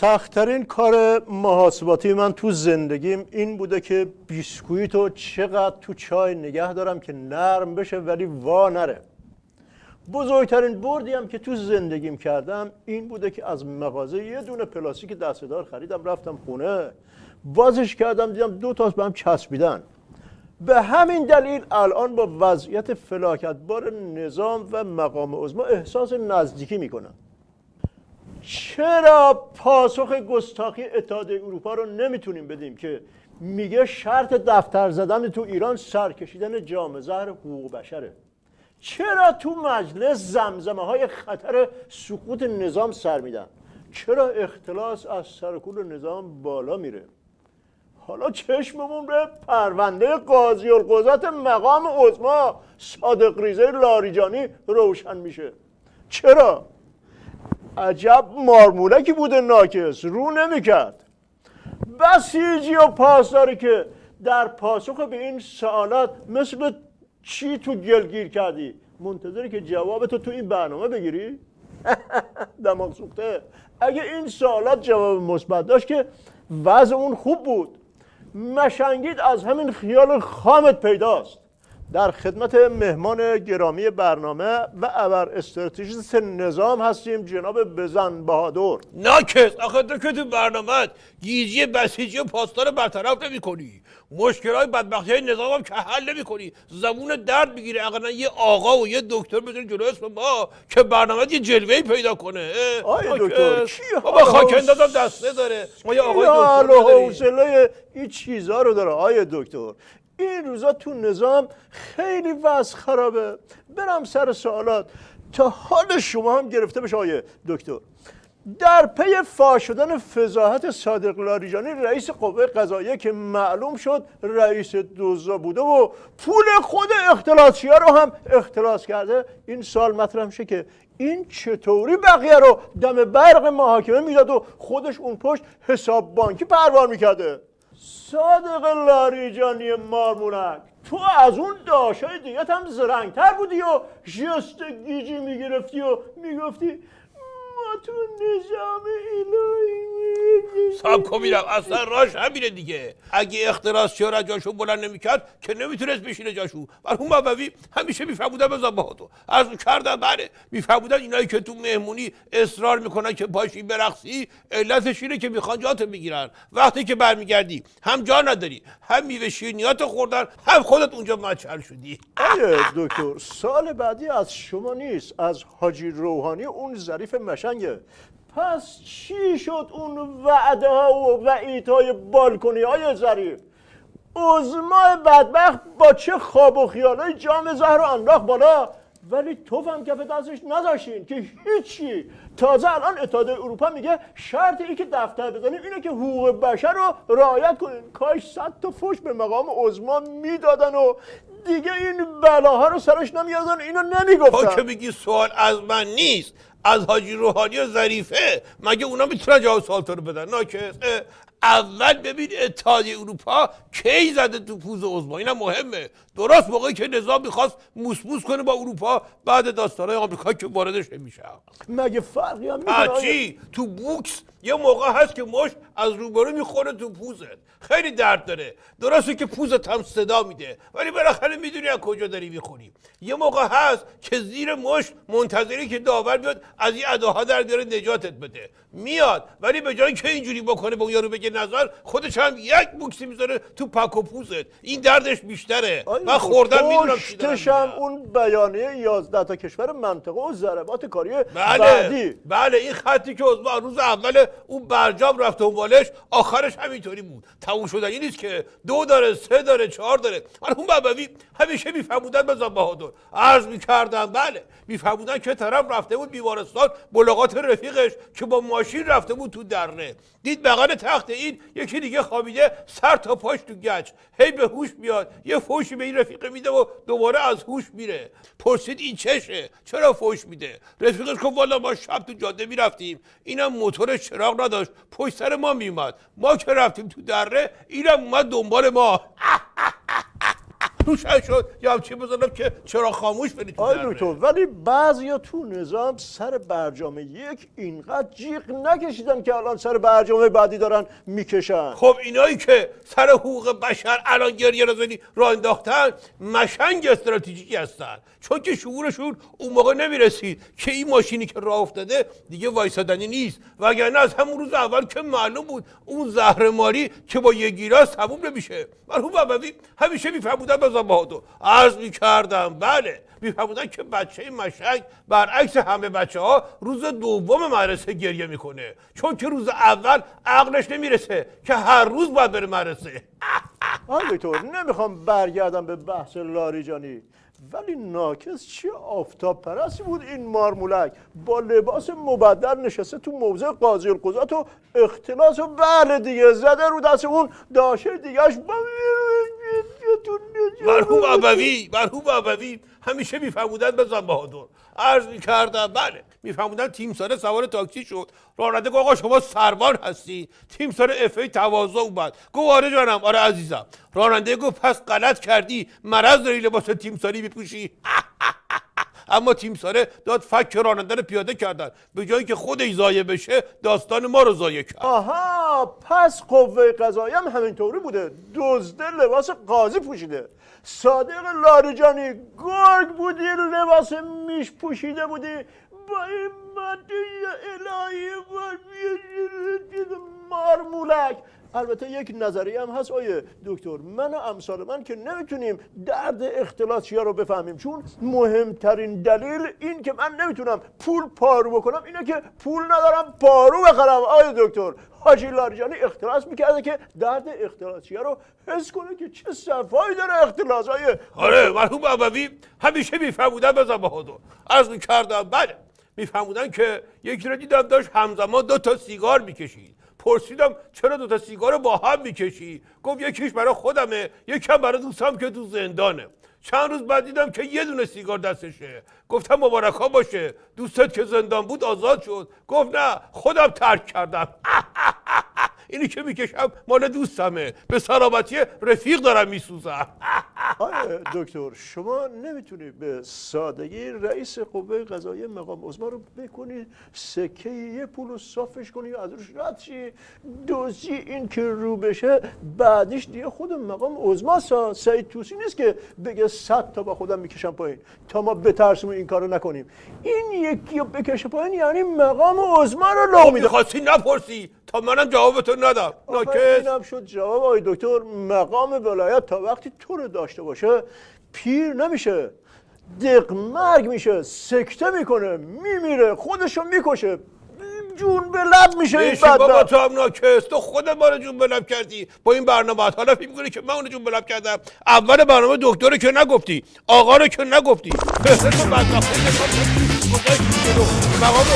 سخت‌ترین کار محاسباتی من تو زندگیم این بوده که بیسکویت رو چقدر تو چای نگه دارم که نرم بشه ولی وا نره. بزرگترین بردی هم که تو زندگیم کردم این بوده که از مغازه یه دونه پلاستیک دسته‌دار خریدم، رفتم خونه بازش کردم دیدم 2 تاش به هم چسبیدن. به همین دلیل الان با وضعیت فلاکتبار نظام و مقام عظما احساس نزدیکی میکنم. چرا پاسخ گستاخی اتحادیه اروپا رو نمیتونیم بدیم که میگه شرط دفتر زدن تو ایران سرکشیدن جام زهر حقوق بشره؟ چرا تو مجلس زمزمه های خطر سقوط نظام سر میدن؟ چرا اختلاس از سرکول نظام بالا میره؟ حالا چشممون به پرونده قاضی القضات مقام عظما صادق ریزه لاریجانی روشن میشه. چرا؟ عجب مارمولکی بوده ناکس، رو نمیکرد. بسیجی و پاسداری که در پاسخ به این سوالات مثل چی تو گلگیر کردی منتظری که جوابتو تو این برنامه بگیری؟ دماغ سوخته. اگه این سوالات جواب مثبت داشت که وضع اون خوب بود. مشنگید از همین خیال خامت پیداست. در خدمت مهمان گرامی برنامه و ابر استراتژیست نظام هستیم جناب بزن بهادر. ناکس آخه تو که تو برنامه گیجی بسیجی و پاسدار برطرف نمی کنی، مشکلات بدبختی های نظام هم که حل نمی کنی، زبون درد بگیره. اقلا یه آقا و یه دکتر بزنی جلو اسم ما که برنامه یه جلوهی پیدا کنه. آیه دکتر کی بابا خاکندازم دسته داره، ما یه آقای دکتر نداریم. حوصله این چیزا رو داره آیه دکتر. این روزا تو نظام خیلی وضع خرابه. برم سر سوالات تا حال شما هم گرفته بشه آیه دکتر. در پی فاش شدن فضاحت صادق لاریجانی رئیس قوه قضاییه که معلوم شد رئیس دزدا بوده و پول خود اختلاسی‌ها رو هم اختلاس کرده، این سال مطرح میشه که این چطوری بقیه رو دم برق محاکمه میداد و خودش اون پشت حساب بانکی پروار میکرده. صادق لاریجانی مارمولک، تو از اون داشای دیگه هم زرنگتر بودی و جست گیجی میگرفتی و میگفتی ما تو نظام الهی سب کن میرم، اصلا راش همینه دیگه. اگه اختلاس را جاشو بلند نمیکرد که نمیتونست بشینه جاشو. مرحوم بابوی همیشه میفهمودن بزن باهاتو عرض کردم. بله میفهمودن اینایی که تو مهمونی اصرار میکنن که پاشی برقصی علتش اینه که میخوان جاتو بگیرن. وقتی که برمیگردی هم جا نداری، هم میوه شیرینیاتو خوردن، هم خودت اونجا مچل شدی. آیه دکتر سال بعدی از شما نیست، از حاجی روحانی اون ظریف مشنگه. پس چی شد اون وعده ها و وعیدهای بالکنی های ظریف؟ عظما بدبخت با چه خواب و خیالای جام زهر رو انداخت بالا، ولی تو هم کف دستش نذاشین که هیچی. تازه الان اتحادیه اروپا میگه شرط ای که دفتر بزنیم اینه که حقوق بشر رو رعایت کنین. کاش 100 تا فوش به مقام عظما میدادن و دیگه این بلاها رو سرش نمیاردن، اینو نمیگفتن. تو که میگی سوال از من نیست، از حاجی روحانی و ظریفه، مگه اونا میتونن جواب سوال تو رو بدن؟ ناکس. اول ببین اتحادیه اروپا کی زده تو پوز عظما، اینم مهمه. درست موقعی که نظام میخواست موس کنه با اروپا بعد داستانهای آمریکا که واردش نمیشه. مگه فرقی هم میکنه؟ چی؟ تو بوکس یه موقع هست که مشت از روبرو میخوره تو پوزت، خیلی درد داره. درسته که پوزت هم صدا میده ولی بالاخره میدونی از کجا داری میخوری. یه موقع هست که زیر مشت منتظری که داور بیاد از این اداها در بیاره نجاتت بده. میاد ولی به جای که اینجوری بکنه به اون یارو بگه نظر، خودش هم یک بوکسی میذاره تو پک و پوزت. این دردش بیشتره. من خوردم میدونم چی دارم پشتشم اون بیانیه 11 تا کشور منطقه و ضربات کاری بعدی. بله این خطی که عضو روز اول اون برجام رفت دنبالش آخرش همینطوری بود. تموم شدنی نیست که 2 داره 3 داره 4 داره. مرحوم بابوی همیشه میفهمودن بزن بهادر. عرض میکردم بله میفهمودن که طرف رفته بود بیمارستان ملاقات رفیقش که با ماشین رفته بود تو دره، دید بغل تخت این یکی دیگه خوابیده سر تا پاش تو گچ، هی به هوش میاد یه فوشی به این رفیق میده و دوباره از هوش میره. پرسید این چشه؟ چرا فوش میده؟ رفیقش گفت والا ما شب تو جاده میرفتیم، اینم موتورش چراغ نداشت پشت سر ما میومد، ما که رفتیم تو دره اینم اومد دنبال ما. روشن شد یا چی بزنم که چرا خاموش بری تو آی ذره. دکتر ولی بعضیا تو نظام سر برجام یک اینقدر جیغ نکشیدن که الان سر برجام بعدی دارن میکشن. خب اینایی که سر حقوق بشر الان گریه رزنی راه انداختن مشنگ استراتژیکی هستن، چون که شعورشون اون موقع نمیرسید که این ماشینی که راه افتاده دیگه وایسادنی نیست، وگرنه از همون روز اول که معلوم بود اون زهرماری که با یه گیلاس تموم نمیشه. مرحوم بابوی همیشه میفرمودن به بهادر، عرض میکردم بله، میفرمودن که بچه مشنگ برعکس همه بچه ها روز دوم مدرسه گریه میکنه، چون که روز اول عقلش نمیرسه که هر روز باید بره مدرسه. آی دکتر نمیخوام برگردم به بحث لاریجانی، ولی ناکس چه آفتاب پرستی بود این مارمولک، با لباس مبدل نشسته تو موضع قاضی القضات و اختلاس و بله دیگه زده رو دست اون داشه دیگهش. مرحوم بابوی همیشه میفرمودن به زن بهادر، عرض میکردم بله، میفرمودن تیمسار سوار تاکسی شد، راننده گفت آقا شما سربان هستی؟ تیمسار افی تواضع اومد گفت آره جانم، آره عزیزم. راننده گفت پس غلط کردی، مرض داری لباس تیمساری بپوشی. اما تیمساره داد فک راننده رو پیاده کردن، به جایی که خودش ضایع بشه داستان ما رو ضایع کرد. آها پس قوه قضاییه هم همینطوری بوده، دزده لباس قاضی پوشیده. صادق لاریجانی گرگ بودی، لباس میش پوشیده بودی، با این ماده الهی مارمولک. البته یک نظریه هم هست آیه دکتر، من و امثال من که نمیتونیم درد اختلاطی‌ها رو بفهمیم، چون مهمترین دلیل این که من نمیتونم پول پارو بکنم اینه که پول ندارم پارو بخرم. آیه دکتر حاجی لاریجانی اختلاس میکرده که درد اختلاطی‌ها رو حس کنه که چه صفایی داره اختلاس. آره مرحوم بابوی همیشه میفرمودن به زن بهادر، عرض میکردم بله، میفرمودن که یکی رو دیدم داشت همزمان 2 سیگار میکشید، پرسیدم چرا 2 سیگار با هم میکشی؟ گفت یکیش برای خودمه، یکم برای دوستم که تو زندانه. چند روز بعد دیدم که یه دونه سیگار دستشه، گفتم مبارکا باشه، دوستت که زندان بود آزاد شد. گفت نه خودم ترک کردم. اینی که میکشم مال دوستمه، به سلامتی رفیق دارم میسوزم. آره دکتر شما نمیتونی به سادگی رئیس قوه قضاییه مقام عظما رو بکنی سکه یه پول رو صافش کنی از روش رد شی، دوزی این که رو بشه بعدش دیگه خود مقام عظما سعید توسی نیست که بگه 100 تا با خودم میکشم پایین تا ما بترسیم این کارو نکنیم. این یکی رو بکشه پایین یعنی مقام عظما رو لو میده. میخواستی نپرسی تا منم جوابتو ندم. ناکس اینم شد جواب آقای دکتر. مقام ولایت تا وقتی تو رو داشته باشه پیر نمیشه، دق مرگ میشه، سکته میکنه، میمیره، خودشو میکشه، جون به لب میشه. این بابا تو هم ناکس، تو خود ما رو جون به لب کردی با این برنامه. حالا فکر می‌کنی که من اونو جون به لب کردم؟ اول برنامه دکتر رو که نگفتی، آقا رو که نگفتی، فهرست و بدبختی که گذاشتی جلو مقام